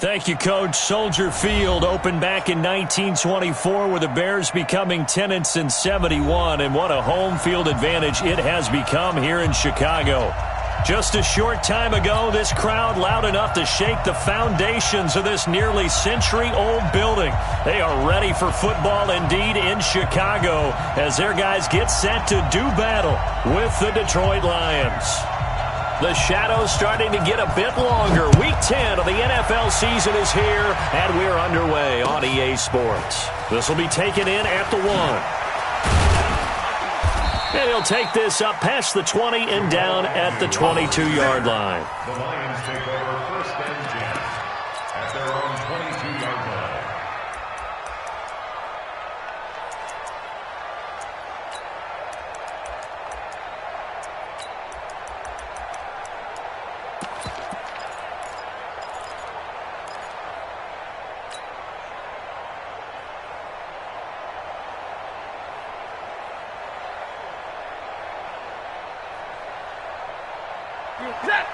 Thank you, Coach. Soldier Field opened back in 1924 with the Bears becoming tenants in 71, and what a home field advantage it has become here in Chicago. Just a short time ago, this crowd loud enough to shake the foundations of this nearly century-old building. They are ready for football indeed in Chicago as their guys get set to do battle with the Detroit Lions. The shadows starting to get a bit longer. Week 10 of the NFL season is here, and we're underway on EA Sports. This will be taken in at the 1. And he'll take this up past the 20 and down at the 22-yard line. The Lions take over first and 10 at their own 22-yard line.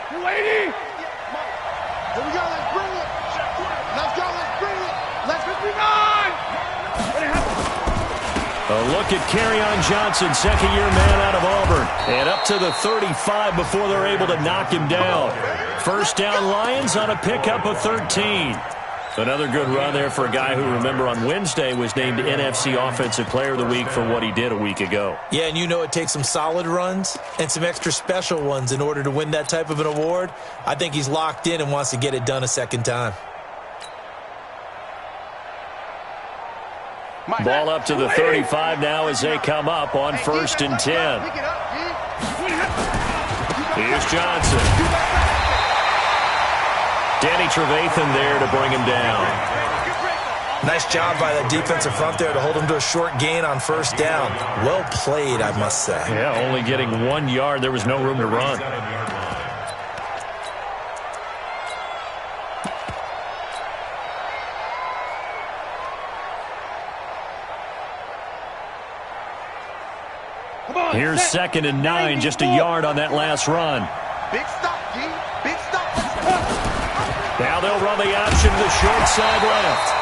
Lady! Here we go, let's bring it! Let's go, let's bring it! Let's 59! A look at Kerryon Johnson, second-year man out of Auburn. And up to the 35 before they're able to knock him down. First down Lions on a pickup of 13. Another good run there for a guy who, remember, on Wednesday was named NFC Offensive Player of the Week for what he did a week ago. Yeah, and you know it takes some solid runs and some extra special ones in order to win that type of an award. I think he's locked in and wants to get it done a second time. Ball up to the 35 now as they come up on first and 10. Here's Johnson. Danny Trevathan there to bring him down. Nice job by that defensive front there to hold him to a short gain on first down. Well played, I must say. Yeah, only getting 1 yard. There was no room to run. Here's second and 9, just a yard on that last run. Big stop, G. Big stop. Now they'll run the option to the short side left.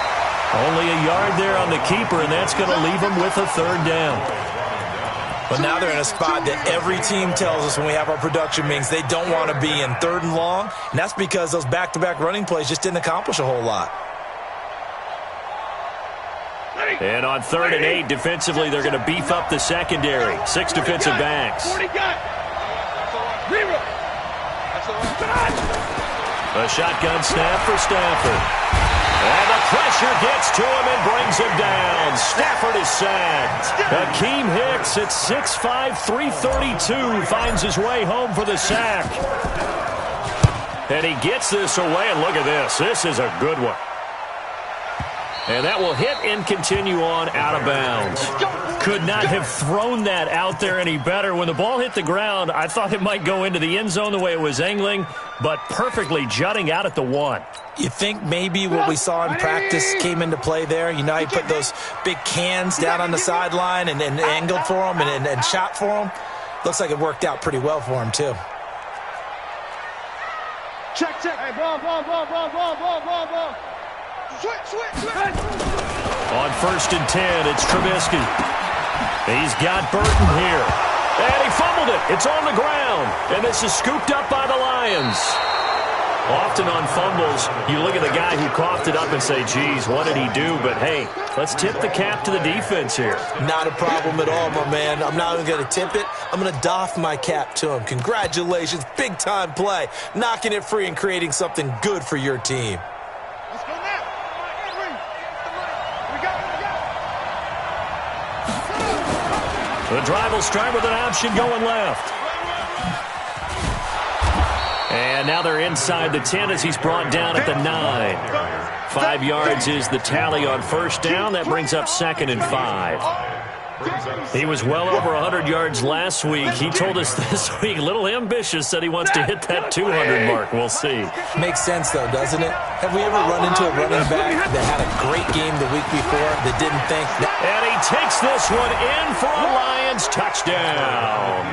Only a yard there on the keeper, and that's going to leave them with a third down. But now they're in a spot that every team tells us when we have our production meetings they don't want to be in, third and long, and that's because those back-to-back running plays just didn't accomplish a whole lot. And on third and 8, defensively, they're going to beef up the secondary. 6 defensive backs. A shotgun snap for Stafford. And the pressure gets to him and brings him down. Stafford is sacked. Akeem Hicks at 6'5", 332 finds his way home for the sack. And he gets this away, and look at this. This is a good one. And that will hit and continue on out of bounds. Could not have thrown that out there any better. When the ball hit the ground, I thought it might go into the end zone the way it was angling, but perfectly jutting out at the 1. You think maybe what we saw in practice came into play there? You know, he put those big cans down on the sideline and angled for him and shot for him. Looks like it worked out pretty well for him, too. Check. Hey, ball. Switch. On first and 10, it's Trubisky. He's got Burton here. And he fumbled it. It's on the ground. And this is scooped up by the Lions. Often on fumbles, you look at the guy who coughed it up and say, geez, what did he do? But, hey, let's tip the cap to the defense here. Not a problem at all, my man. I'm not even going to tip it. I'm going to doff my cap to him. Congratulations. Big-time play. Knocking it free and creating something good for your team. Let's go now. The drive will start with an option going left. And now they're inside the 10 as he's brought down at the 9. 5 yards is the tally on first down. That brings up second and 5. He was well over 100 yards last week. He told us this week, a little ambitious, said he wants to hit that 200 mark. We'll see. Makes sense, though, doesn't it? Have we ever run into a running back that had a great game the week before that didn't think that? And he takes this one in for a Lions touchdown.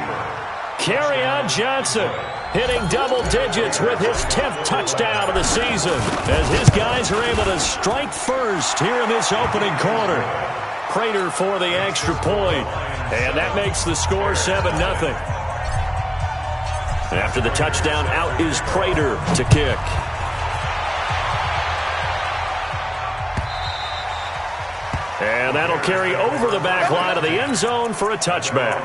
Kerryon Johnson. hitting double digits with his 10th touchdown of the season, as his guys are able to strike first here in this opening quarter. Prater for the extra point, and that makes the score 7-0. After the touchdown, out is Prater to kick. And that'll carry over the back line of the end zone for a touchback.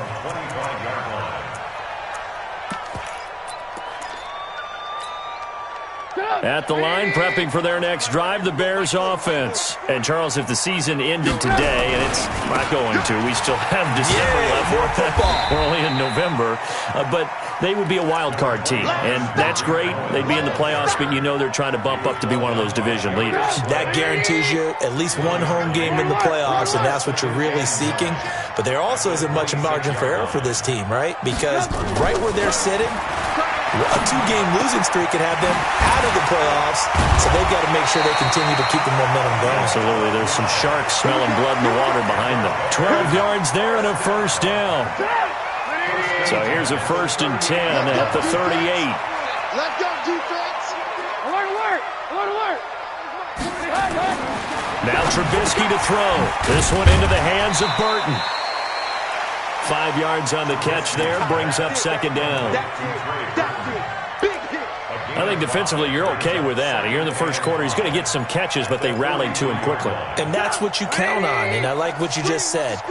At the line, prepping for their next drive, the Bears offense. And, Charles, if the season ended today, and it's not going to, we still have December left. More football. We're only in November. But they would be a wild card team, and that's great. They'd be in the playoffs, but you know they're trying to bump up to be one of those division leaders. That guarantees you at least one home game in the playoffs, and that's what you're really seeking. But there also isn't much margin for error for this team, right? Because right where they're sitting, a 2-game losing streak could have them out of the playoffs, so they've got to make sure they continue to keep the momentum going. Absolutely. There's some sharks smelling blood in the water behind them. 12 yards there and a first down. So here's a 1st and 10 at the 38. Let's go, defense. Alert, alert, alert, alert. Now Trubisky to throw. This one into the hands of Burton. 5 yards on the catch there, brings up 2nd down. I think defensively you're okay with that. Here in the first quarter, he's going to get some catches, but they rallied to him quickly. And that's what you count on, and I like what you just said.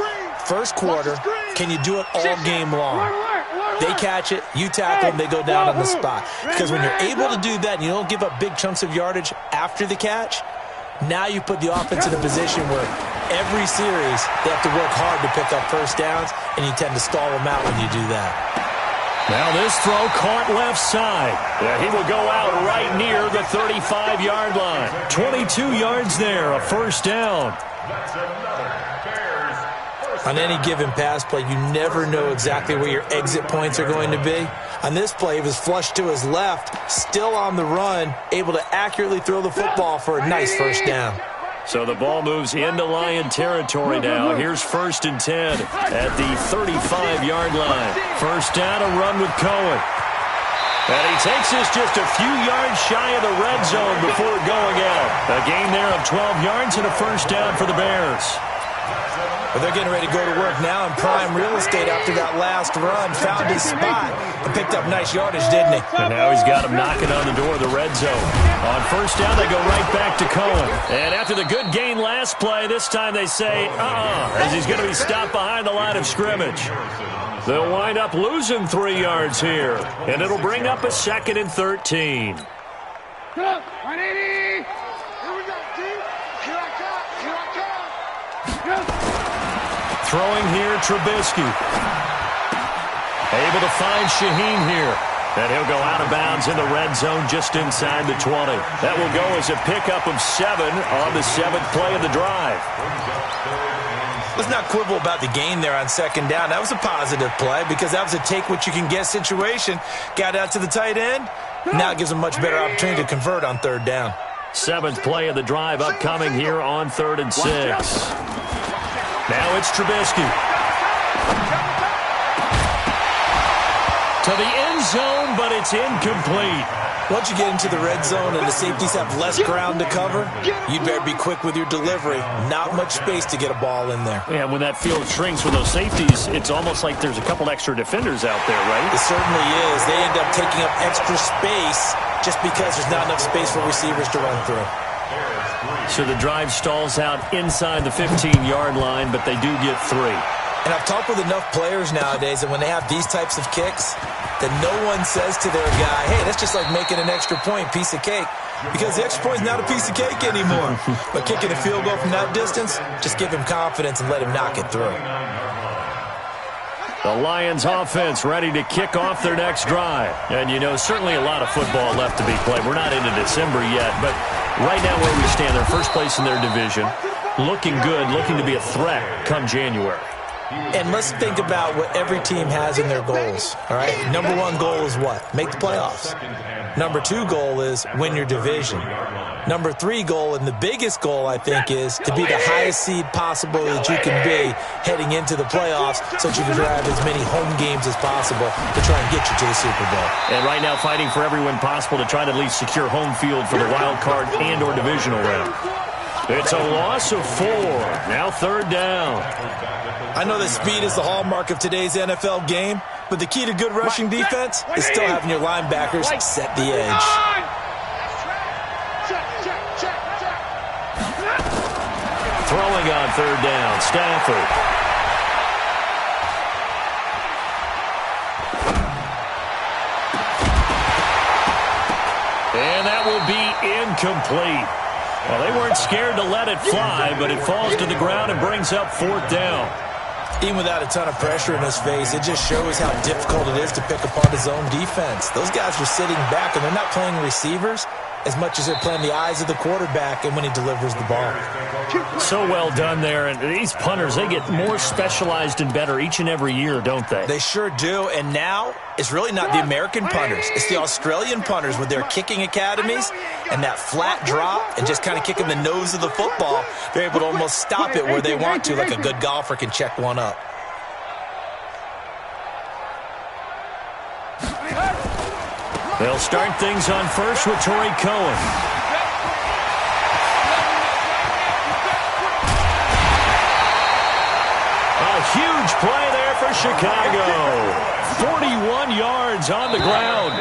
First quarter, can you do it all game long? They catch it, you tackle them, they go down on the spot. Because when you're able to do that and you don't give up big chunks of yardage after the catch, now you put the offense in a position where every series they have to work hard to pick up first downs, and you tend to stall them out when you do that. Now this throw caught left side. Yeah, he will go out right near the 35-yard line. 22 yards there, a first down. That's another Bears first On any given pass play, you never know exactly where your exit points are going to be. On this play, he was flushed to his left, still on the run, able to accurately throw the football for a nice first down. So the ball moves into Lion territory now. Here's 1st and 10 at the 35-yard line. First down, a run with Cohen. And he takes this just a few yards shy of the red zone before going out. A gain there of 12 yards and a first down for the Bears. But they're getting ready to go to work now in prime real estate after that last run. Found his spot and picked up nice yardage, didn't he? And now he's got him knocking on the door of the red zone. On first down, they go right back to Cohen. And after the good gain last play, this time they say, as he's going to be stopped behind the line of scrimmage. They'll wind up losing 3 yards here. And it'll bring up a 2nd and 13. Good up, 180. Here we go, dude. Here I come. Here I come. Good. Throwing here, Trubisky. Able to find Shaheen here. And he'll go out of bounds in the red zone just inside the 20. That will go as a pickup of 7 on the 7th play of the drive. Let's not quibble about the gain there on 2nd down. That was a positive play because that was a take-what-you-can-get situation. Got out to the tight end. Now it gives them much better opportunity to convert on 3rd down. 7th play of the drive upcoming here on 3rd and 6. Now it's Trubisky. To the end zone, but it's incomplete. Once you get into the red zone and the safeties have less ground to cover, you better be quick with your delivery. Not much space to get a ball in there. Yeah, when that field shrinks with those safeties, it's almost like there's a couple extra defenders out there, right? It certainly is. They end up taking up extra space just because there's not enough space for receivers to run through. So the drive stalls out inside the 15-yard line, but they do get 3. And I've talked with enough players nowadays that when they have these types of kicks, that no one says to their guy, hey, that's just like making an extra point, piece of cake. Because the extra point is not a piece of cake anymore. But kicking a field goal from that distance, just give him confidence and let him knock it through. The Lions offense ready to kick off their next drive. And, you know, certainly a lot of football left to be played. We're not into December yet, but right now where we stand, they're first place in their division. Looking good, looking to be a threat come January. And let's think about what every team has in their goals, all right? Number one goal is what? Make the playoffs. Number two goal is win your division. Number three goal, and the biggest goal, I think, is to be the highest seed possible that you can be heading into the playoffs so that you can drive as many home games as possible to try and get you to the Super Bowl. And right now fighting for every win possible to try to at least secure home field for the wild card and or divisional round. It's a loss of 4. Now third down. I know that speed is the hallmark of today's NFL game, but the key to good rushing defense is still having your linebackers set the edge. Throwing on third down, Stafford. And that will be incomplete. Well, they weren't scared to let it fly, but it falls to the ground and brings up fourth down. Even without a ton of pressure in his face, it just shows how difficult it is to pick apart his own defense. Those guys are sitting back, and they're not playing receivers as much as they're playing the eyes of the quarterback and when he delivers the ball. So well done there. And these punters, they get more specialized and better each and every year, don't they? They sure do. And now it's really not the American punters. It's the Australian punters with their kicking academies and that flat drop and just kind of kicking the nose of the football. They're able to almost stop it where they want to, like a good golfer can check one up. They'll start things on first with Torrey Cohen. A huge play there for Chicago. 41 yards on the ground.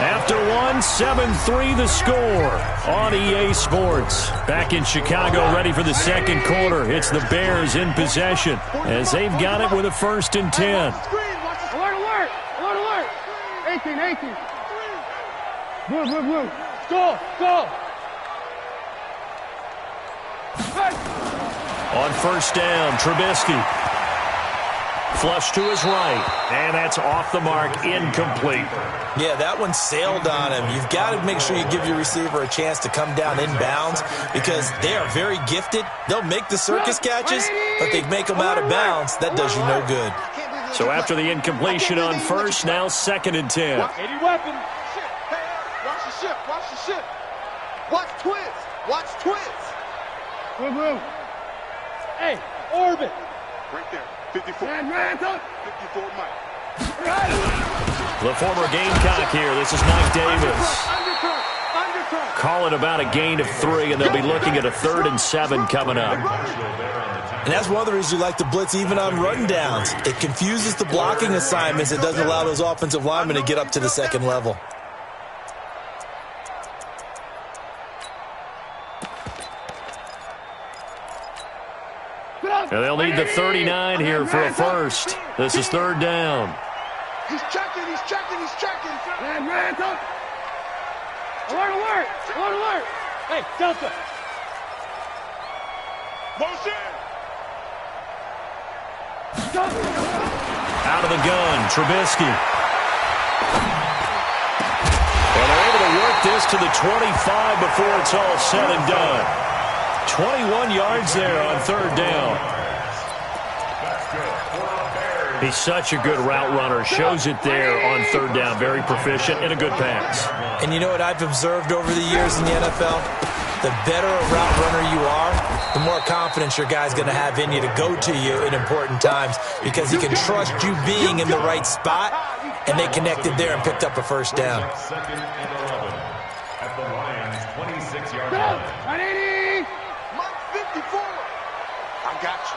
After 7-3 the score on EA Sports. Back in Chicago, ready for the second quarter. It's the Bears in possession as they've got it with a 1st and 10. Alert, alert! Alert, alert! 18. Blue. Go! On first down, Trubisky. Flush to his right, and that's off the mark, incomplete. Yeah, that one sailed on him. You've got to make sure you give your receiver a chance to come down inbounds because they are very gifted. They'll make the circus catches, but they make them out of bounds. That does you no good. So after the incompletion on first, now 2nd and 10. 80 weapons. Watch the ship. Watch twins. Blue. Hey, orbit. Right there. 54. 54 Mike. The former Gamecock here. This is Mike Davis. Call it about a gain of 3, and they'll be looking at a 3rd and 7 coming up. And that's one of the reasons you like to blitz even on run downs. It confuses the blocking assignments. It doesn't allow those offensive linemen to get up to the second level. And they'll need the 39 here for a first. This is 3rd down. He's checking. Alert. Hey, Delta. Motion. Out of the gun, Trubisky. And they're able to work this to the 25 before it's all said and done. 21 yards there on 3rd down. He's such a good route runner. Shows it there on 3rd down. Very proficient and a good pass. And you know what I've observed over the years in the NFL? The better a route runner you are, the more confidence your guy's going to have in you to go to you in important times because he can trust you being in the right spot, and they connected there and picked up a first down. 2nd and 11 at the Lions' 26-yard line. 180. Mike 54. I got you.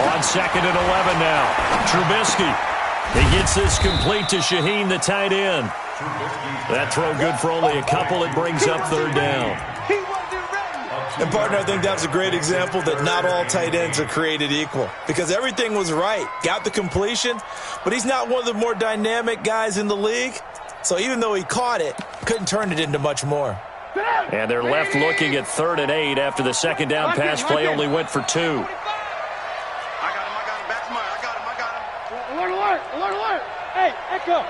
On 2nd and 11 now. Trubisky. He gets this complete to Shaheen, the tight end. That throw good for only a couple. It brings up 3rd down. And, partner, I think that was a great example that not all tight ends are created equal because everything was right. Got the completion, but he's not one of the more dynamic guys in the league. So even though he caught it, couldn't turn it into much more. And they're left looking at 3rd and 8 after the 2nd down pass play only went for 2. I got him. Back to mine. I got him. Alert. Hey, Echo.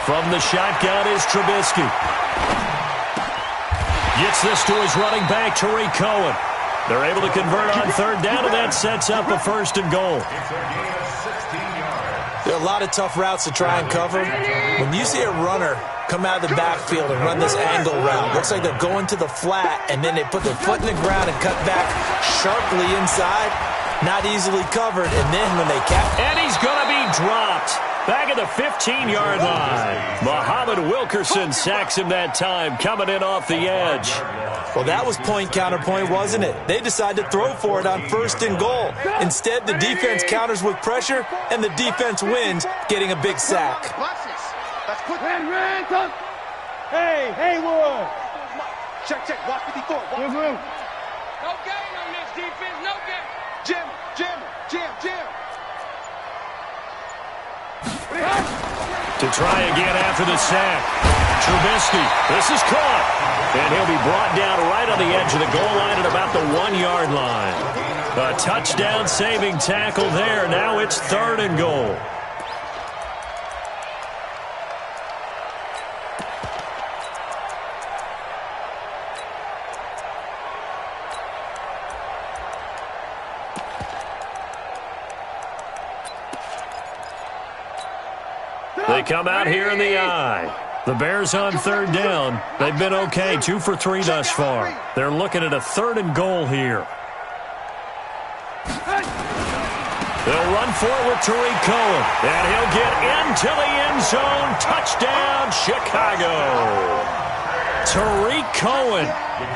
From the shotgun is Trubisky. Gets this to his running back, Tariq Cohen. They're able to convert on third down, and that sets up a 1st and goal. There are a lot of tough routes to try and cover. When you see a runner come out of the backfield and run this angle route, looks like they're going to the flat, and then they put their foot in the ground and cut back sharply inside. Not easily covered, and then when they catch... And he's going to be dropped. Back at the 15-yard line. Muhammad Wilkerson sacks him that time, coming in off the edge. Well, that was point counterpoint, wasn't it? They decided to throw for it on 1st and goal. Instead, the defense counters with pressure, and the defense wins, getting a big sack. Hey, Haywood. Check. Watch 54. No gain on this defense. No gain. Jim. To try again after the sack. Trubisky, this is caught. And he'll be brought down right on the edge of the goal line at about the 1-yard line. A touchdown-saving tackle there. Now it's 3rd and goal. They come out here in the eye. The Bears on 3rd down. They've been okay, 2 for 3 thus far. They're looking at a 3rd and goal here. They'll run for it with Tariq Cohen. And he'll get into the end zone. Touchdown, Chicago. Tariq Cohen,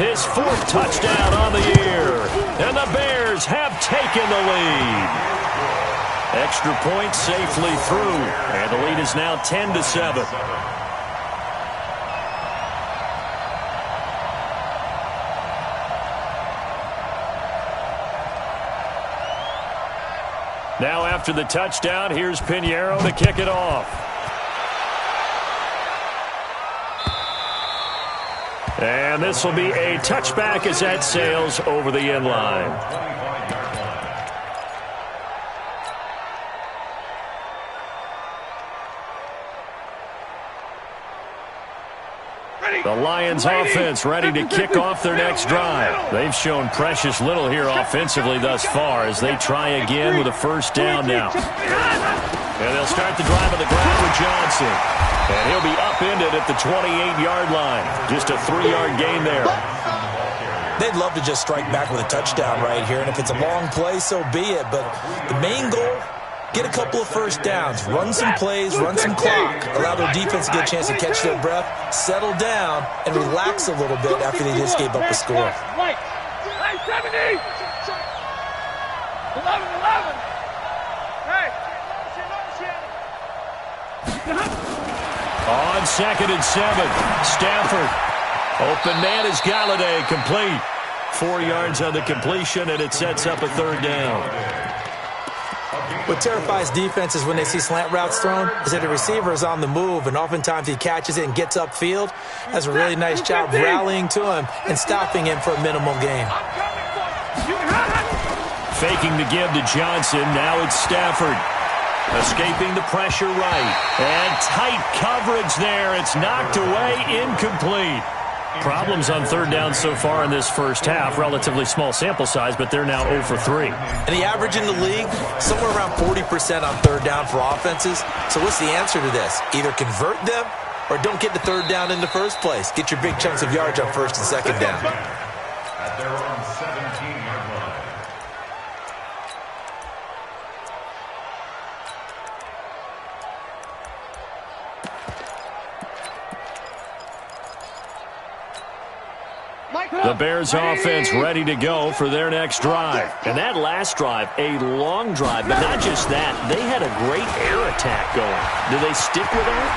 his 4th touchdown on the year. And the Bears have taken the lead. Extra point safely through, and the lead is now 10-7. Now after the touchdown, here's Pinheiro to kick it off. And this will be a touchback as that sails over the end line. The Lions offense ready to kick off their next drive. They've shown precious little here offensively thus far as they try again with a 1st down now. And they'll start the drive on the ground with Johnson. And he'll be upended at the 28-yard line. Just a 3-yard gain there. They'd love to just strike back with a touchdown right here, and if it's a long play, so be it. But the main goal, get a couple of 1st downs, run some plays, run some clock, allow their defense to get a chance to catch their breath, settle down, and relax a little bit after they just gave up a score. 70! 11. On 2nd and 7, Stafford. Open man is Galladay, complete. 4 yards on the completion, and it sets up a 3rd down. What terrifies defenses when they see slant routes thrown is that the receiver is on the move, and oftentimes he catches it and gets upfield. Does a really nice job rallying to him and stopping him for a minimal gain. Faking the give to Johnson. Now it's Stafford. Escaping the pressure right. And tight coverage there. It's knocked away, incomplete. Problems on 3rd down so far in this first half. Relatively small sample size, but they're now 0 for 3. And the average in the league, somewhere around 40% on 3rd down for offenses. So what's the answer to this? Either convert them or don't get the 3rd down in the first place. Get your big chunks of yards on 1st and 2nd down. At their own 17-yard line. The Bears offense ready to go for their next drive. And that last drive, a long drive, but not just that. They had a great air attack going. Do they stick with that?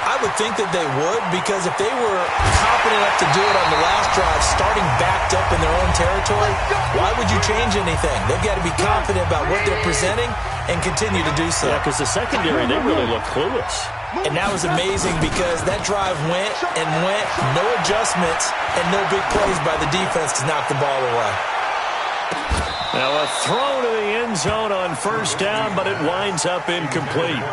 I would think that they would, because if they were confident enough to do it on the last drive, starting backed up in their own territory, why would you change anything? They've got to be confident about what they're presenting and continue to do so. Yeah, because the secondary, they really look clueless. And that was amazing because that drive went and went, no adjustments, and no big plays by the defense to knock the ball away. Now a throw to the end zone on 1st down, but it winds up incomplete.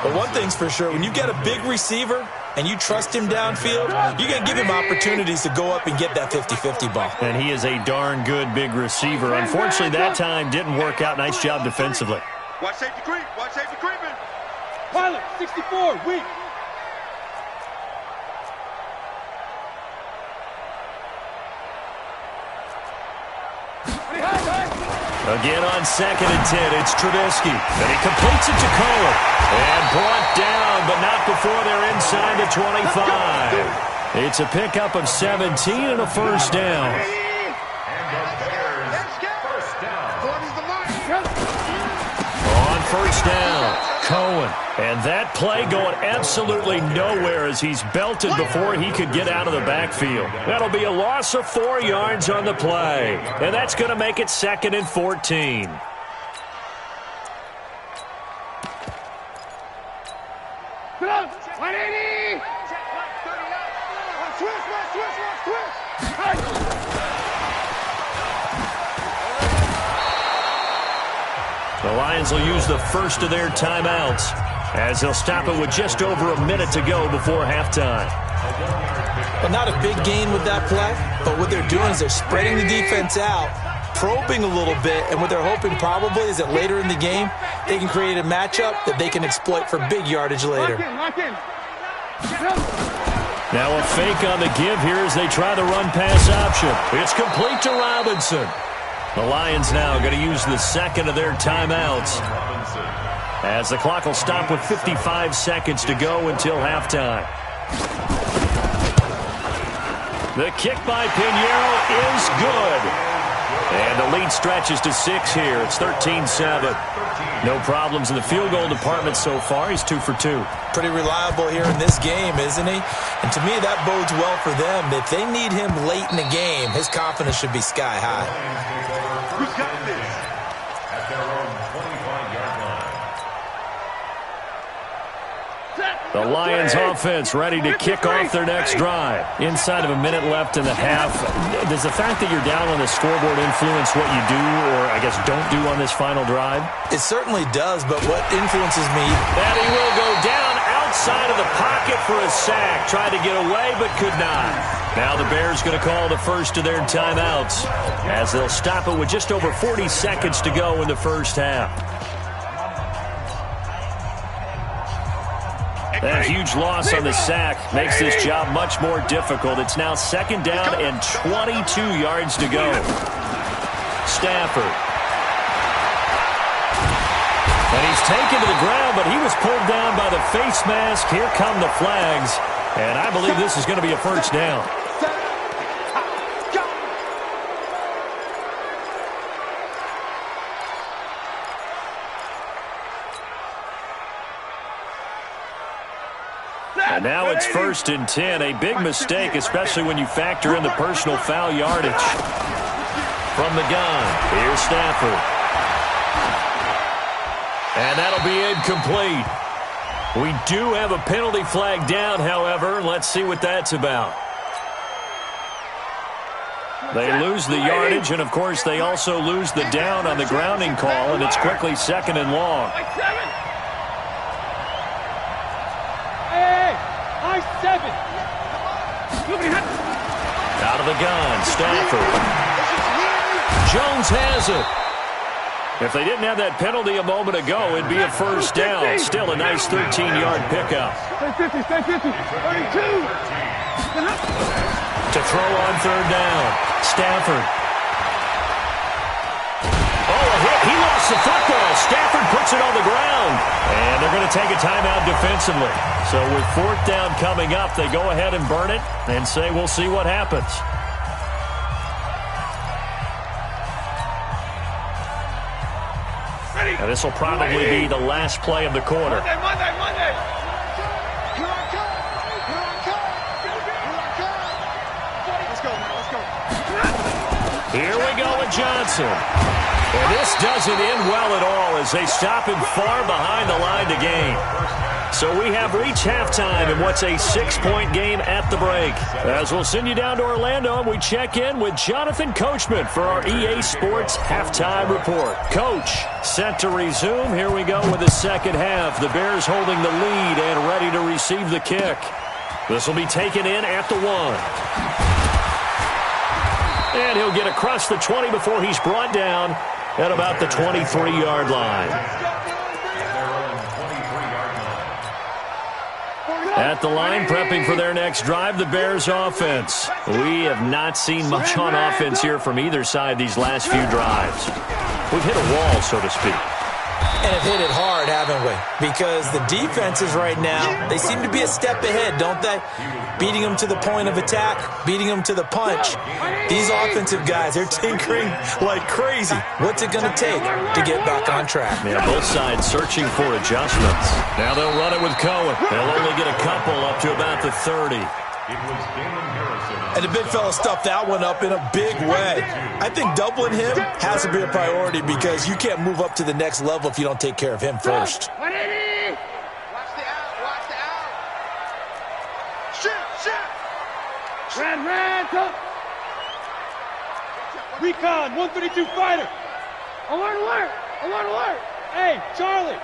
But one thing's for sure, when you get a big receiver and you trust him downfield, you're going to give him opportunities to go up and get that 50-50 ball. And he is a darn good big receiver. Unfortunately, that time didn't work out. Nice job defensively. Watch safety creep. Watch safety creeping. Pilot, 64, weak. Again on 2nd and 10, it's Trubisky. And he completes it to Cohen. And brought down, but not before they're inside the 25. It's a pickup of 17 and a first down. On first down, Cohen. And that play going absolutely nowhere as he's belted before he could get out of the backfield. That'll be a loss of 4 yards on the play. And that's going to make it 2nd and 14. The Lions will use the first of their timeouts as they'll stop it with just over a minute to go before halftime. Well, not a big gain with that play, but what they're doing is they're spreading the defense out, probing a little bit, and what they're hoping probably is that later in the game, they can create a matchup that they can exploit for big yardage later. Now a fake on the give here as they try the run-pass option. It's complete to Robinson. The Lions now going to use the second of their timeouts as the clock will stop with 55 seconds to go until halftime. The kick by Pinheiro is good. And the lead stretches to 6 here. It's 13-7. No problems in the field goal department so far. He's 2 for 2. Pretty reliable here in this game, isn't he? And to me, that bodes well for them. If they need him late in the game, his confidence should be sky high. Who's got this? At their own 25-yard line. The Lions offense ready to kick off their next drive. Inside of a minute left in the half. Does the fact that you're down on the scoreboard influence what you do, or I guess don't do on this final drive? It certainly does, but what influences me... And he will go down outside of the pocket for a sack. Tried to get away, but could not. Now the Bears going to call the first of their timeouts as they'll stop it with just over 40 seconds to go in the first half. That huge loss on the sack makes this job much more difficult. It's now 2nd down and 22 yards to go. Stafford. And he's taken to the ground, but he was pulled down by the face mask. Here come the flags. And I believe this is going to be a first down. And now it's 1st and 10. A big mistake, especially when you factor in the personal foul yardage. From the gun, here's Stafford. And that'll be incomplete. We do have a penalty flag down, however. Let's see what that's about. They lose the yardage, and, of course, they also lose the down on the grounding call, and it's quickly 2nd and long. Out of the gun, Stafford. Jones has it. If they didn't have that penalty a moment ago, it'd be a first down. Still a nice 13-yard pickup. Stay 50, 32. To throw on 3rd down, Stafford. Oh, a hit. He lost the football. Stafford puts it on the ground. And they're going to take a timeout defensively. So with 4th down coming up, they go ahead and burn it and say we'll see what happens. And this will probably be the last play of the quarter. Monday. Here we go with Johnson. And this doesn't end well at all as they stop him far behind the line to gain. So we have reached halftime in what's a 6-point game at the break. As we'll send you down to Orlando, and we check in with Jonathan Coachman for our EA Sports Halftime Report. Coach, set to resume. Here we go with the second half. The Bears holding the lead and ready to receive the kick. This will be taken in at the 1. And he'll get across the 20 before he's brought down at about the 23-yard line. At the line, prepping for their next drive, the Bears offense. We have not seen much on offense here from either side these last few drives. We've hit a wall, so to speak. And have hit it hard, haven't we? Because the defenses right now, they seem to be a step ahead, don't they? Beating them to the point of attack, beating them to the punch. These offensive guys, they're tinkering like crazy. What's it going to take to get back on track? Yeah, both sides searching for adjustments. Now they'll run it with Cohen. They'll only get a couple up to about the 30. And the big fella stuffed that one up in a big way. I think doubling him has to be a priority because you can't move up to the next level if you don't take care of him first. Watch the out. Watch the out. Shoot. Red, go. Recon, 132 fighter. Alert. Hey, Charlie.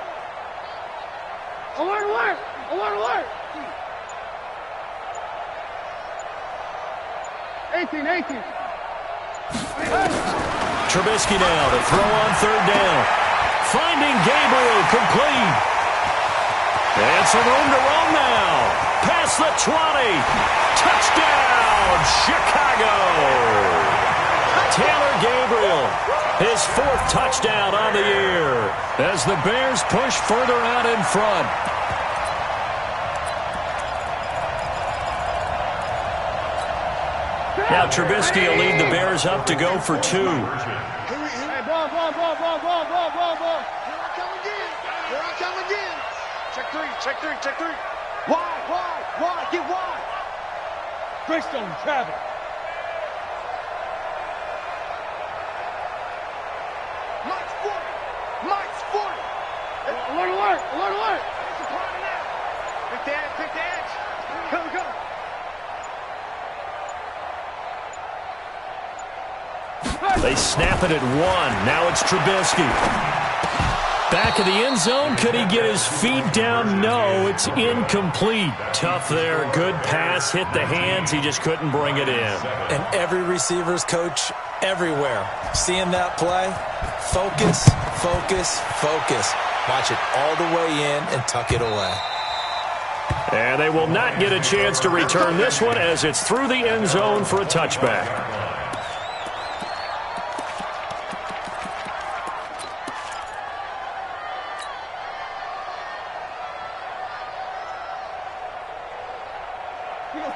Alert. Eighteen. Trubisky now to throw on 3rd down. Finding Gabriel complete. And some room to roam now. Past the 20. Touchdown, Chicago. Taylor Gabriel, his 4th touchdown on the year as the Bears push further out in front. Now Trubisky will lead the Bears up to go for 2. Hey, ball. Here I come again. Check three. Wide. Get wide. Greystone, travel. Mike's 40. Alert. Pick the edge. Go. They snap it at 1. Now it's Trubisky. Back of the end zone. Could he get his feet down? No, it's incomplete. Tough there. Good pass. Hit the hands. He just couldn't bring it in. And every receiver's coach everywhere. Seeing that play, focus. Watch it all the way in and tuck it away. And they will not get a chance to return this one as it's through the end zone for a touchback.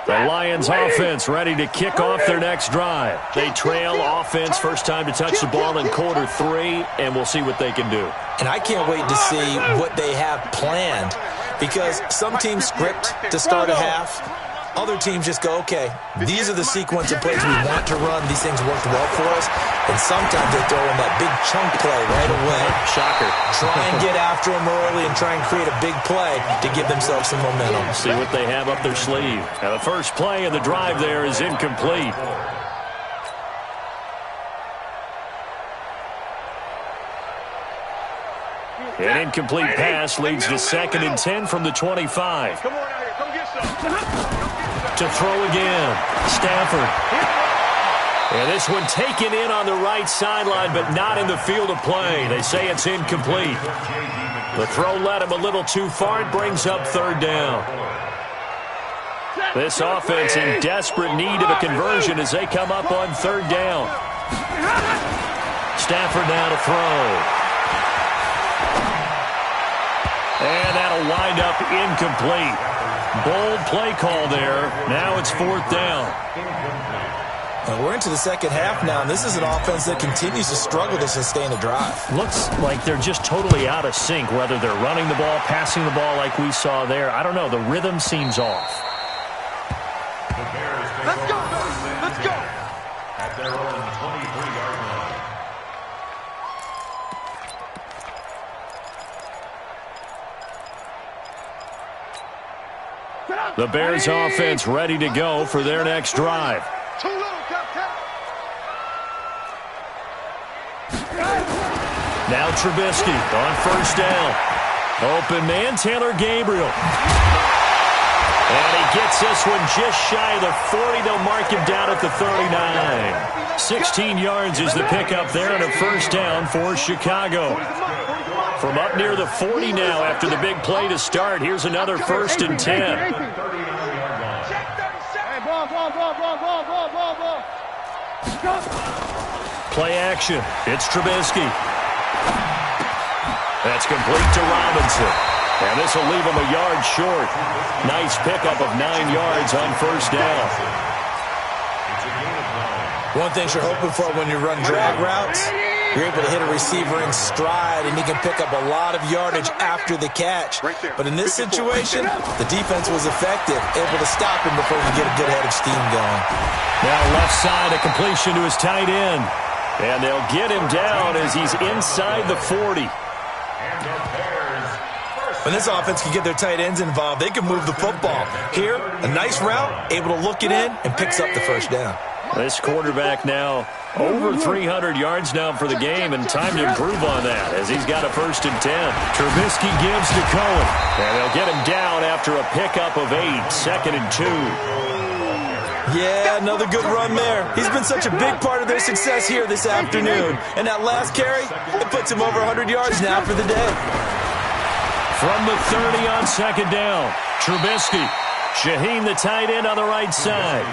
The Lions offense ready to kick off their next drive. They trail offense, first time to touch the ball in quarter 3, and we'll see what they can do. And I can't wait to see what they have planned because some teams script to start a half. Other teams just go, okay, these are the sequence of plays we want to run. These things worked well for us. And sometimes they throw in that big chunk play right away. Shocker. Try and get after them early and try and create a big play to give themselves some momentum. See what they have up their sleeve. Now the first play of the drive there is incomplete. An incomplete pass leads to 2nd and 10 from the 25. Come on out here. Come get some. To throw again. Stafford. And this one taken in on the right sideline, but not in the field of play. They say it's incomplete. The throw led him a little too far. It brings up 3rd down. This offense in desperate need of a conversion as they come up on 3rd down. Stafford now to throw. And that'll wind up incomplete. Bold play call there. Now it's 4th down. And we're into the second half now, and this is an offense that continues to struggle to sustain a drive. Looks like they're just totally out of sync, whether they're running the ball, passing the ball like we saw there. I don't know. The rhythm seems off. Let's go. At their own 23-yard line. The Bears offense ready to go for their next drive. Too little, Captain. Now Trubisky on 1st down. Open man, Taylor Gabriel. And he gets this one just shy of the 40. They'll mark him down at the 39. 16 yards is the pickup there and a first down for Chicago. From up near the 40 now after the big play to start. Here's another 1st and 10. Play action. It's Trubisky. That's complete to Robinson. And this will leave him a yard short. Nice pickup of 9 yards on first down. One thing you're hoping for when you run drag routes, you're able to hit a receiver in stride, and he can pick up a lot of yardage after the catch. But in this situation, the defense was effective, able to stop him before he get a good head of steam going. Now left side, a completion to his tight end. And they'll get him down as he's inside the 40. When this offense can get their tight ends involved, they can move the football. Here, a nice route, able to look it in, and picks up the first down. This quarterback now over 300 yards now for the game, and time to improve on that as he's got a 1st and 10. Trubisky gives to Cohen, and they'll get him down after a pickup of 8, 2nd and 2. Yeah, another good run there. He's been such a big part of their success here this afternoon. And that last carry, it puts him over 100 yards now for the day. From the 30 on 2nd down, Trubisky. Shaheen, the tight end, on the right side.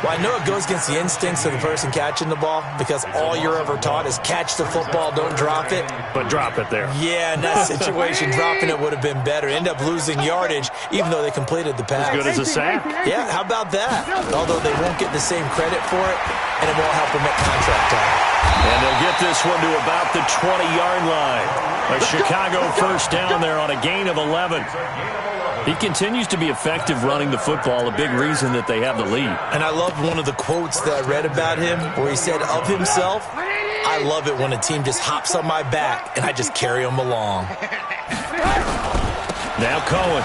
Well, I know it goes against the instincts of the person catching the ball because all you're ever taught is catch the football, don't drop it. But drop it there. Yeah, in that situation, dropping it would have been better. End up losing yardage, even though they completed the pass. As good as a sack. Yeah, how about that? Although they won't get the same credit for it, and it won't help them at contract time. And they'll get this one to about the 20-yard line. A Chicago first down there on a gain of 11. He continues to be effective running the football, a big reason that they have the lead. And I loved one of the quotes that I read about him where he said of himself, I love it when a team just hops on my back and I just carry them along. Now Cohen.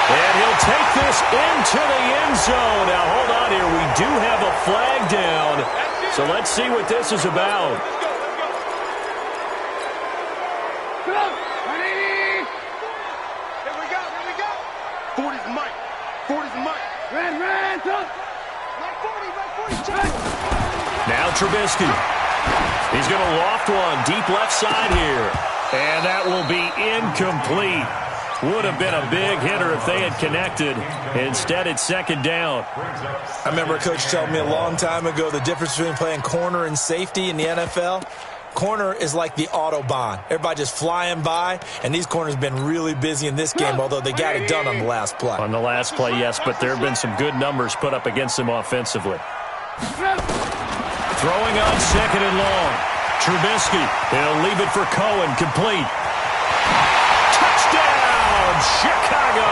And he'll take this into the end zone. Now hold on here. We do have a flag down. So let's see what this is about. Now Trubisky. He's going to loft one deep left side here. And that will be incomplete. Would have been a big hitter if they had connected. Instead, it's 2nd down. I remember a coach telling me a long time ago the difference between playing corner and safety in the NFL. Corner is like the Autobahn. Everybody just flying by, and these corners have been really busy in this game, although they got it done on the last play. On the last play, yes, but there have been some good numbers put up against them offensively. Throwing on 2nd and long. Trubisky. He'll leave it for Cohen. Complete. Touchdown, Chicago!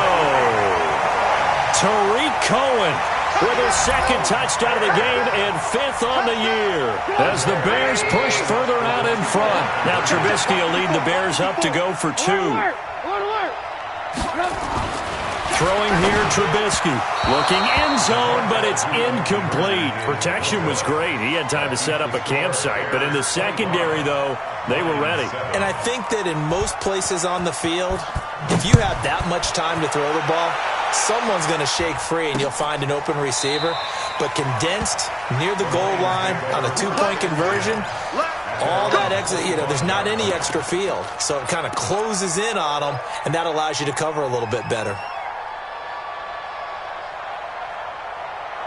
Tariq Cohen with his 2nd touchdown of the game and 5th on the year as the Bears push further out in front. Now Trubisky will lead the Bears up to go for 2. Throwing here, Trubisky. Looking end zone, but it's incomplete. Protection was great. He had time to set up a campsite. But in the secondary, though, they were ready. And I think that in most places on the field, if you have that much time to throw the ball, someone's going to shake free and you'll find an open receiver. But condensed near the goal line on a 2-point conversion, all that extra, there's not any extra field. So it kind of closes in on them, and that allows you to cover a little bit better.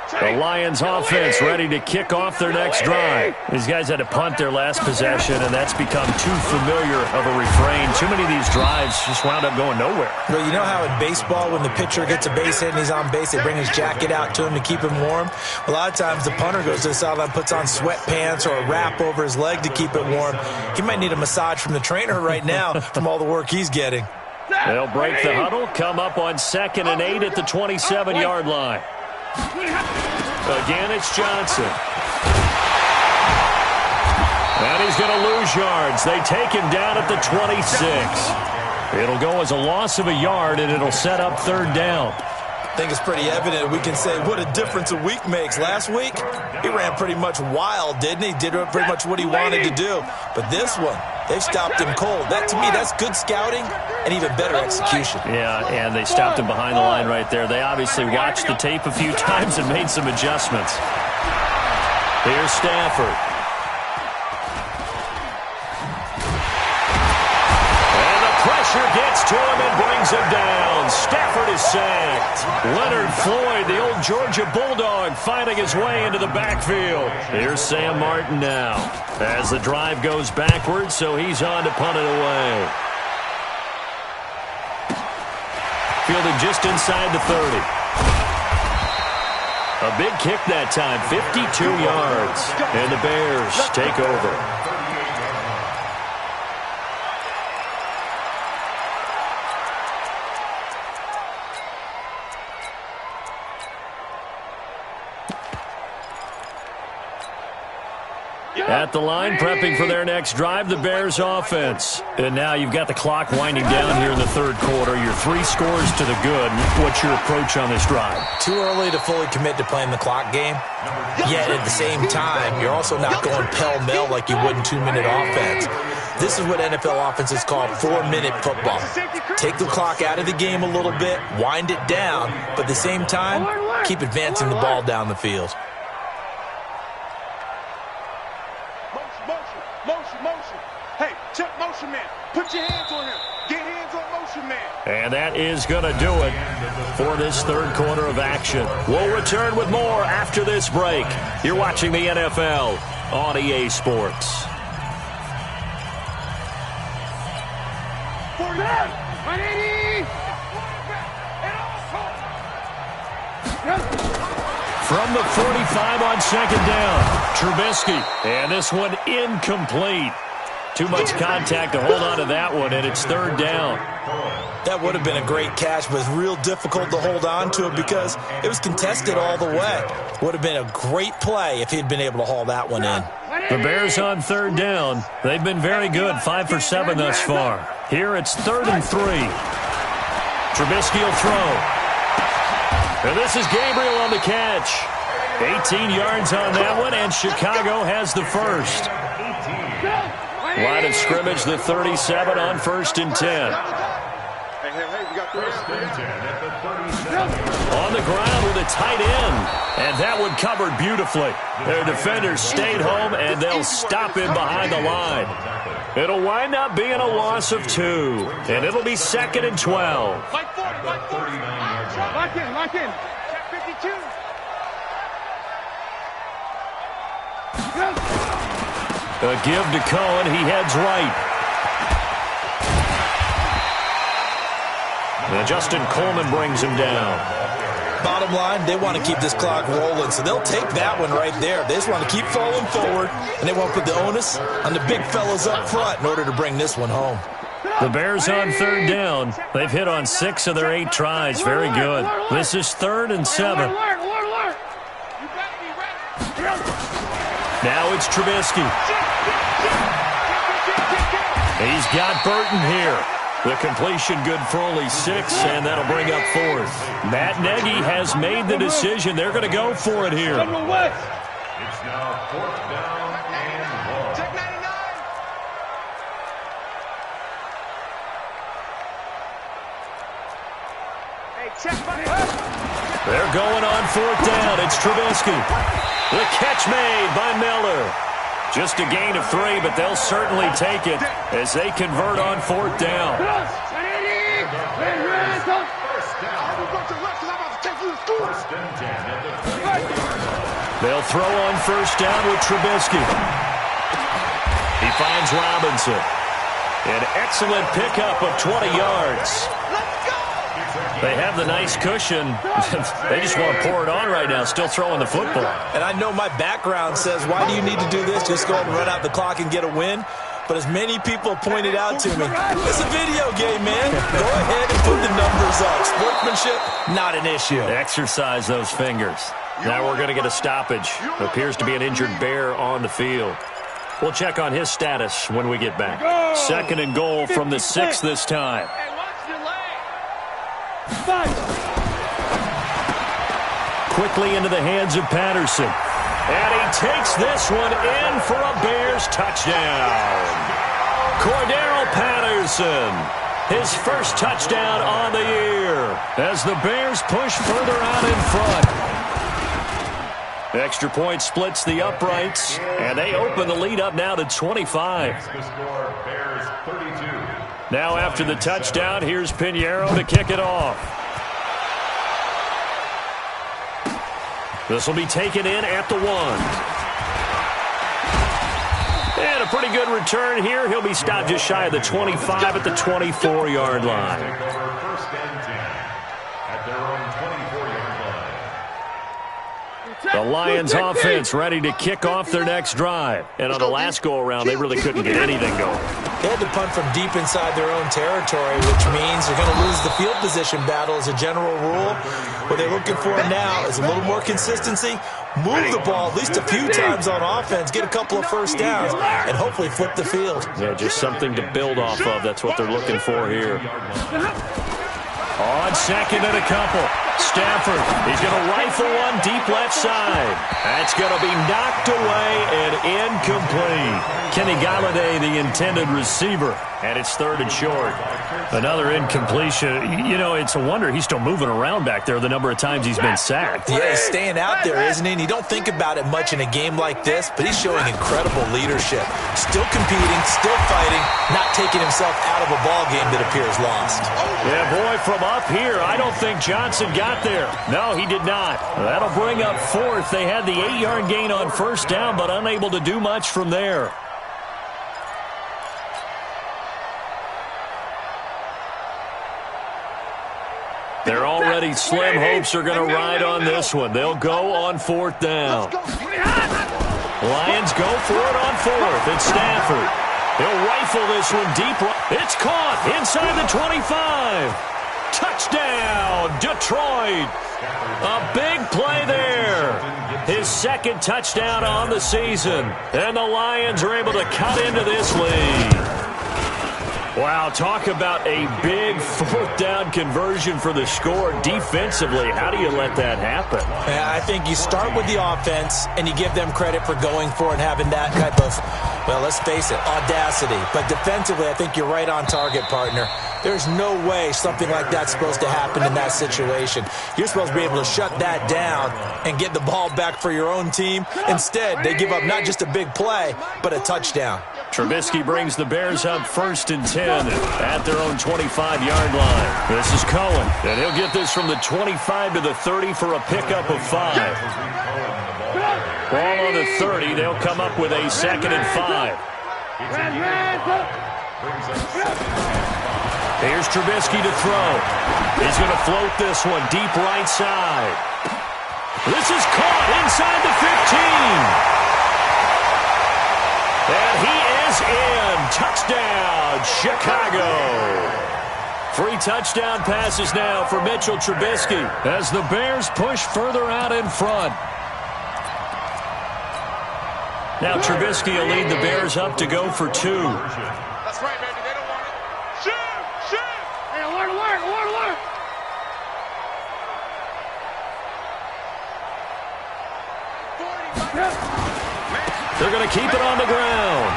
The Lions offense ready to kick off their next drive. These guys had to punt their last possession, and that's become too familiar of a refrain. Too many of these drives just wound up going nowhere. Well, you know how in baseball, when the pitcher gets a base hit and he's on base, they bring his jacket out to him to keep him warm? A lot of times the punter goes to the sideline, puts on sweatpants or a wrap over his leg to keep it warm. He might need a massage from the trainer right now from all the work he's getting. They'll break the huddle, come up on 2nd and 8 at the 27-yard line. Again, it's Johnson. And he's going to lose yards. They take him down at the 26. It'll go as a loss of a yard, and it'll set up 3rd down. I think it's pretty evident. We can say what a difference a week makes. Last week, he ran pretty much wild, didn't he? Did pretty much what he wanted to do. But this one, They've stopped him cold. That, to me, that's good scouting and even better execution. Yeah, and they stopped him behind the line right there. They obviously watched the tape a few times and made some adjustments. Here's Stafford. And the pressure gets to him and brings him down. Stafford is sacked. Leonard Floyd, the old Georgia Bulldog, finding his way into the backfield. Here's Sam Martin now as the drive goes backwards, so he's on to punt it away. Fielded just inside the 30. A big kick that time, 52 yards. And the Bears take over. At the line, prepping for their next drive, the Bears offense. And now you've got the clock winding down here in the third quarter. Your 3 scores to the good. What's your approach on this drive? Too early to fully commit to playing the clock game. Yet at the same time, you're also not going pell-mell like you would in 2-minute offense. This is what NFL offenses call 4-minute football. Take the clock out of the game a little bit, wind it down, but at the same time, keep advancing the ball down the field. Hey, check motion man. Put your hands on him. Get hands on motion man. And that is going to do it for this third quarter of action. We'll return with more after this break. You're watching the NFL on EA Sports. From the 45 on second down, Trubisky. And this one incomplete. Too much contact to hold on to that one, and it's third down. That would have been a great catch, but it's real difficult to hold on to it because it was contested all the way. Would have been a great play if he'd been able to haul that one in. The Bears on third down. They've been very good, 5 for 7 thus far. Here it's 3rd and 3. Trubisky will throw. And this is Gabriel on the catch. 18 yards on that one, and Chicago has the first. Line of scrimmage, the 37 on 1st and 10. On the ground with a tight end. And that one covered beautifully. Their defenders stayed home, and they'll stop him behind the line. It'll wind up being a loss of 2. And it'll be 2nd and 12. Lock in. Check 52. A give to Cohen. He heads right. And Justin Coleman brings him down. Bottom line, they want to keep this clock rolling, so they'll take that one right there. They just want to keep falling forward, and they want to put the onus on the big fellas up front in order to bring this one home. The Bears on third down. They've hit on 6 of their 8 tries. Very good. This is 3rd and 7. Now it's Trubisky. He's got Burton here. The completion good for only 6, and that'll bring up 4th. Matt Nagy has made the decision. They're going to go for it here. It's now 4th down and 1. Check 99. Hey, check buddy. They're going on 4th down. It's Trubisky. The catch made by Miller. Just a gain of 3, but they'll certainly take it as they convert on 4th down. They'll throw on 1st down with Trubisky. He finds Robinson. An excellent pickup of 20 yards. They have the nice cushion. They just want to pour it on right now, still throwing the football. And I know my background says, why do you need to do this? Just go ahead and run out the clock and get a win. But as many people pointed out to me, it's a video game, man. Go ahead and put the numbers up. Sportsmanship, not an issue. Exercise those fingers. Now we're going to get a stoppage. Appears to be an injured Bear on the field. We'll check on his status when we get back. 2nd and goal from the 6 this time. Quickly into the hands of Patterson. And he takes this one in for a Bears touchdown. Cordero Patterson, his first touchdown on the year as the Bears push further out in front. Extra point splits the uprights, and they open the lead up now to 25. The score, Bears 32. Now after the touchdown, here's Pinheiro to kick it off. This will be taken in at the 1. And a pretty good return here. He'll be stopped just shy of the 25 at the 24-yard line. First and 10 at their own 24-yard line. The Lions offense ready to kick off their next drive. And on the last go-around, they really couldn't get anything going. They had to punt from deep inside their own territory, which means they're going to lose the field position battle as a general rule. What they're looking for now is a little more consistency, move the ball at least a few times on offense, get a couple of first downs, and hopefully flip the field. Yeah, just something to build off of. That's what they're looking for here. On second and a couple. Stafford, he's going to rifle one deep left side. That's going to be knocked away and incomplete. Kenny Galladay, the intended receiver, and it's 3rd and short. Another incompletion. You know, it's a wonder he's still moving around back there the number of times he's been sacked. Yeah, he's staying out there, isn't he? And you don't think about it much in a game like this, but he's showing incredible leadership. Still competing, still fighting, not taking himself out of a ball game that appears lost. Yeah, boy, from up here, I don't think Johnson got there. No, he did not. That'll bring up 4th. They had the 8-yard gain on first down, but unable to do much from there. They're already slim hopes are going to ride on this one. They'll go on 4th down. Lions go for it on 4th. It's Stafford. He'll rifle this one deep. It's caught inside the 25. Touchdown, Detroit. A big play there. His 2nd touchdown on the season. And the Lions are able to cut into this lead. Wow, talk about a big 4th down conversion for the score defensively. How do you let that happen? Yeah, I think you start with the offense and you give them credit for going for it and having that type of, well, let's face it, audacity. But defensively, I think you're right on target, partner. There's no way something like that's supposed to happen in that situation. You're supposed to be able to shut that down and get the ball back for your own team. Instead, they give up not just a big play, but a touchdown. Trubisky brings the Bears up 1st and 10 at their own 25-yard line. This is Cohen, and he'll get this from the 25 to the 30 for a pickup of 5. Ball on the 30. They'll come up with a 2nd and 5. Here's Trubisky to throw. He's going to float this one deep right side. This is caught inside the 15. And he is in. Touchdown, Chicago. 3 touchdown passes now for Mitchell Trubisky as the Bears push further out in front. Now Trubisky will lead the Bears up to go for 2. That's right, baby. They don't want it. Shoot! Hey, alert! They're going to keep it on the ground.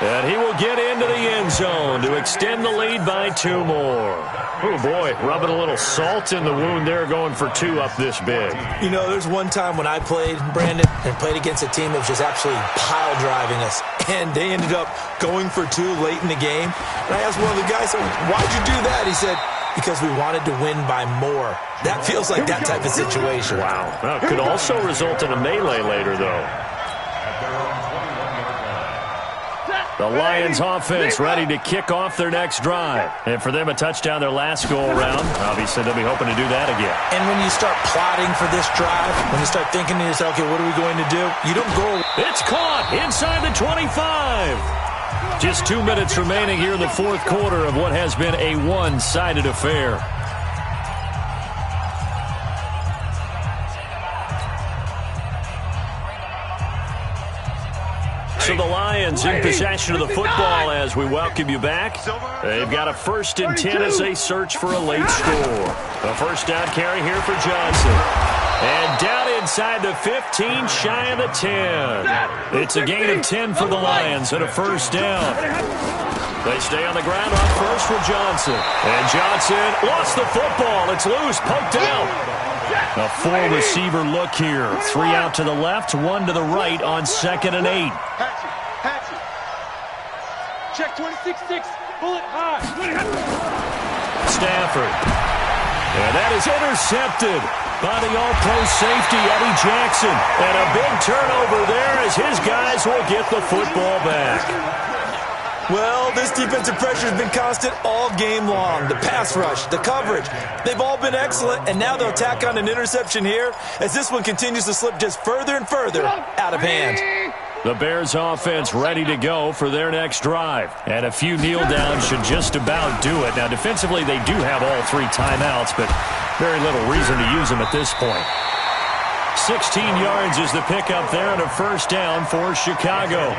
And he will get into the end zone to extend the lead by 2 more. Oh, boy, rubbing a little salt in the wound there, going for 2 up this big. You know, there's one time when I played, Brandon, and played against a team that was just absolutely pile driving us. And they ended up going for 2 late in the game. And I asked one of the guys, why'd you do that? He said, because we wanted to win by more. That feels like that type of situation. Wow. Well, it could also result in a melee later, though. The Lions offense ready to kick off their next drive. And for them, a touchdown their last go-around. Obviously, they'll be hoping to do that again. And when you start plotting for this drive, when you start thinking to yourself, okay, what are we going to do? You don't go. It's caught inside the 25. Just 2 minutes remaining here in the 4th quarter of what has been a one-sided affair. So the Lions in possession of the football as we welcome you back. They've got a 1st and 10 as they search for a late score. A first down carry here for Johnson. And down inside the 15, shy of the 10. It's a gain of 10 for the Lions and a first down. They stay on the ground on first with Johnson. And Johnson lost the football. It's loose, poked out. A four-receiver look here. 3 out to the left, 1 to the right on 2nd and 8. Hatchet. Check 26-6. Bullet high. Stafford. And that is intercepted by the all-pro safety, Eddie Jackson. And a big turnover there as his guys will get the football back. Well, this defensive pressure has been constant all game long. The pass rush, the coverage, they've all been excellent, and now they'll tack on an interception here as this one continues to slip just further and further out of hand. The Bears offense ready to go for their next drive. And a few kneel downs should just about do it. Now, defensively, they do have all 3 timeouts, but very little reason to use them at this point. 16 yards is the pickup there and a first down for Chicago.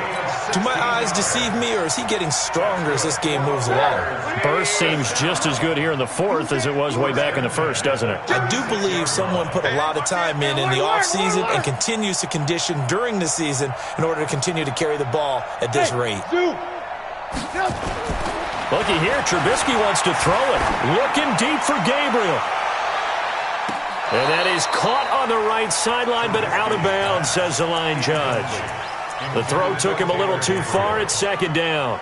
Do my eyes deceive me, or is he getting stronger as this game moves along? Burst seems just as good here in the 4th as it was way back in the 1st, doesn't it? I do believe someone put a lot of time in the offseason and continues to condition during the season in order to continue to carry the ball at this rate. Looky here, Trubisky wants to throw it. Looking deep for Gabriel. And that is caught on the right sideline, but out of bounds, says the line judge. The throw took him a little too far. It's 2nd down.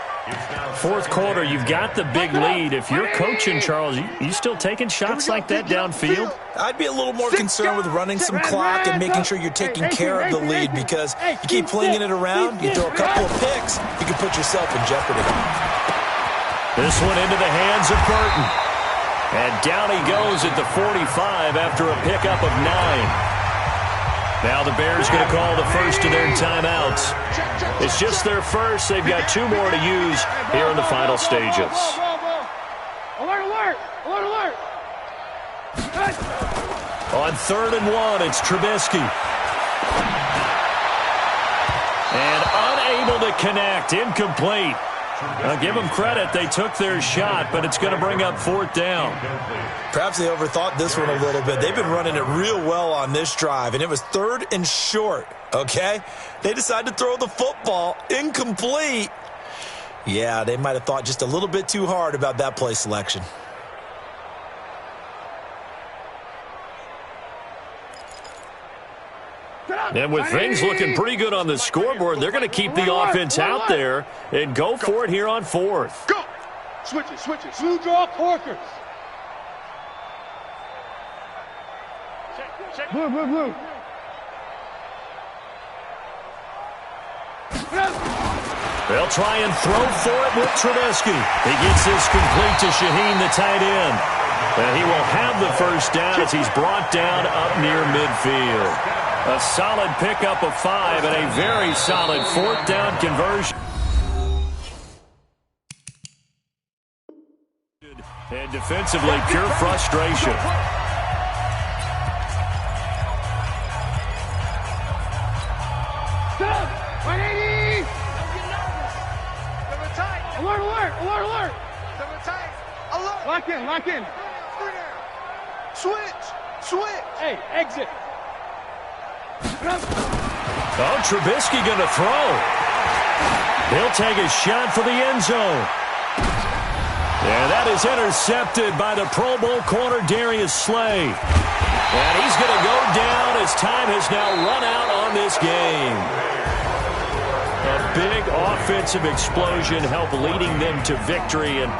4th quarter, you've got the big lead. If you're coaching, Charles, you still taking shots like that downfield? I'd be a little more concerned with running some clock and making sure you're taking care of the lead, because you keep flinging it around, you throw a couple of picks, you can put yourself in jeopardy. This one into the hands of Burton. And down he goes at the 45 after a pickup of 9. Now the Bears going to call the first of their timeouts. It's just their first. They've got 2 more to use here in the final stages. Alert! On 3rd and 1, it's Trubisky. And unable to connect. Incomplete. I'll give them credit. They took their shot, but it's going to bring up 4th down. Perhaps they overthought this one a little bit. They've been running it real well on this drive, and it was 3rd and short, okay? They decided to throw the football. Incomplete. Yeah, they might have thought just a little bit too hard about that play selection. And with things looking pretty good on the scoreboard, they're going to keep the offense out there and go for it here on 4th. Go! Switch it. Blue draw Corkers. Blue. They'll try and throw for it with Trubisky. He gets this complete to Shaheen, the tight end. And he will have the first down as he's brought down up near midfield. A solid pickup of 5 and a very solid 4th down conversion. And defensively, pure frustration. Alert! Lock in. Switch. Hey, exit. Oh, Trubisky going to throw. He'll take a shot for the end zone. And that is intercepted by the Pro Bowl corner, Darius Slay. And he's going to go down as time has now run out on this game. A big offensive explosion helped leading them to victory. And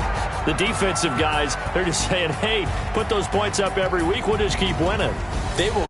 the defensive guys, they're just saying, hey, put those points up every week. We'll just keep winning. They will